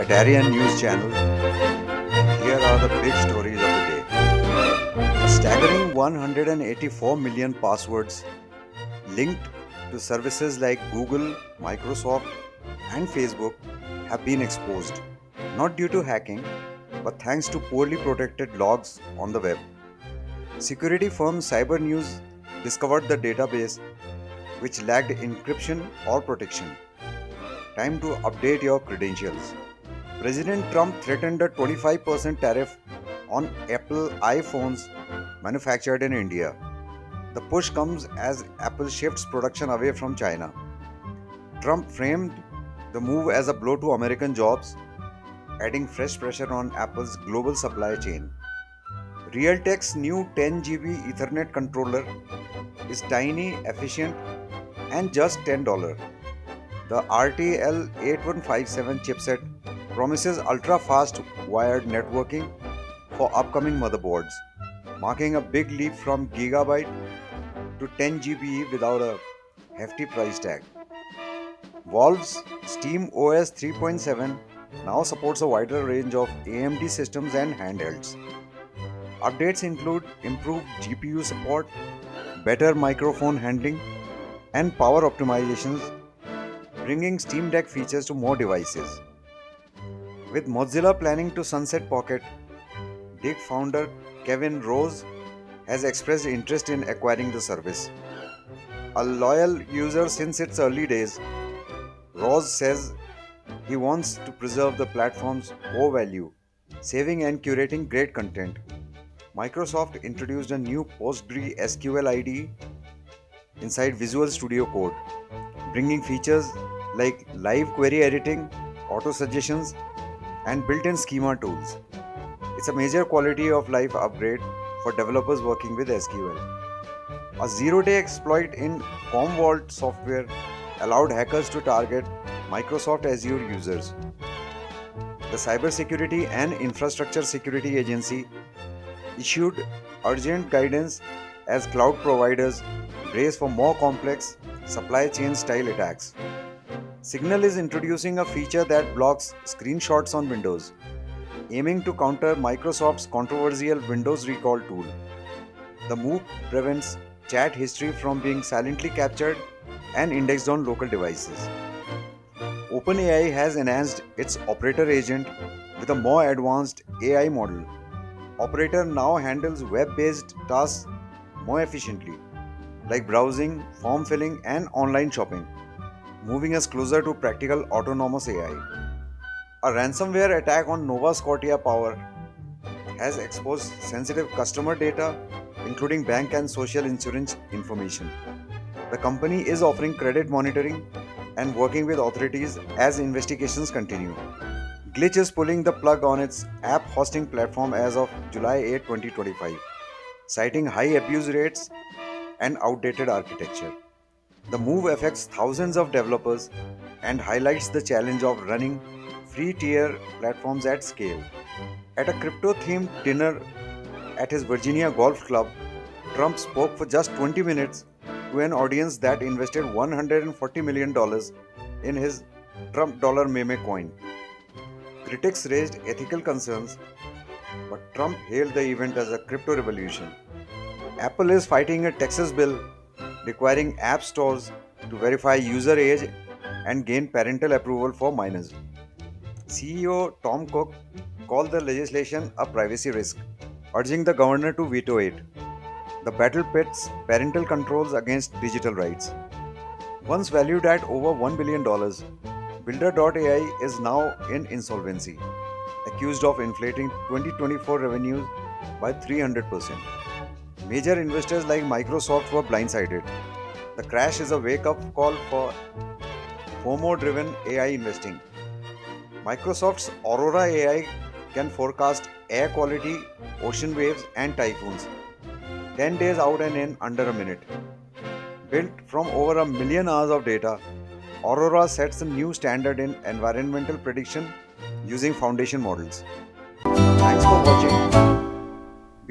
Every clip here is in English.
at Aryan News Channel, and here are the big stories of the day. A staggering 184 million passwords linked to services like Google, Microsoft, and Facebook have been exposed, not due to hacking, but thanks to poorly protected logs on the web. Security firm CyberNews discovered the database which lacked encryption or protection. Time to update your credentials. President Trump threatened a 25% tariff on Apple iPhones manufactured in India. The push comes as Apple shifts production away from China. Trump framed the move as a blow to American jobs, adding fresh pressure on Apple's global supply chain. Realtek's new 10 GB Ethernet controller is tiny, efficient, and just $10. The RTL8157 chipset promises ultra fast wired networking for upcoming motherboards, marking a big leap from gigabyte to 10 GB without a hefty price tag. Valve's Steam OS 3.7 now supports a wider range of AMD systems and handhelds. Updates include improved GPU support, better microphone handling, and power optimizations, bringing Steam Deck features to more devices. With Mozilla planning to sunset Pocket, Dig founder Kevin Rose has expressed interest in acquiring the service. A loyal user since its early days, Rose says he wants to preserve the platform's core value, saving and curating great content. Microsoft introduced a new PostgreSQL IDE inside Visual Studio Code, bringing features like live query editing, auto suggestions, and built in schema tools. It's a major quality of life upgrade for developers working with SQL. A zero-day exploit in Commvault software allowed hackers to target Microsoft Azure users. The Cybersecurity and Infrastructure Security Agency issued urgent guidance as cloud providers brace for more complex supply chain style attacks. Signal is introducing a feature that blocks screenshots on Windows, aiming to counter Microsoft's controversial Windows Recall tool. The move prevents chat history from being silently captured and indexed on local devices. OpenAI has enhanced its Operator agent with a more advanced AI model. Operator now handles web based tasks more efficiently, like browsing, form filling, and online shopping, moving us closer to practical autonomous AI. A ransomware attack on Nova Scotia Power has exposed sensitive customer data, including bank and social insurance information. The company is offering credit monitoring and working with authorities as investigations continue. Glitch is pulling the plug on its app hosting platform as of July 8, 2025, citing high abuse rates and outdated architecture. The move affects thousands of developers and highlights the challenge of running free tier platforms at scale. At a crypto themed dinner at his Virginia Golf Club, Trump spoke for just 20 minutes to an audience that invested $140 million in his Trump dollar meme coin. Critics raised ethical concerns, but Trump hailed the event as a crypto revolution. Apple is fighting a Texas bill requiring app stores to verify user age and gain parental approval for minors. CEO Tom Cook called the legislation a privacy risk, urging the governor to veto it. The battle pits parental controls against digital rights. Once valued at over $1 billion, Builder.ai is now in insolvency, accused of inflating 2024 revenues by 300%. Major investors like Microsoft were blindsided. The crash is a wake up call for FOMO driven AI investing. Microsoft's Aurora AI can forecast air quality, ocean waves, and typhoons 10 days out and in under a minute. Built from over a million hours of data, Aurora sets a new standard in environmental prediction using foundation models. Thanks for watching.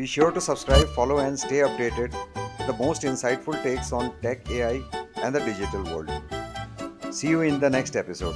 Be sure to subscribe, follow, and stay updated with the most insightful takes on tech, AI, and the digital world. See you in the next episode.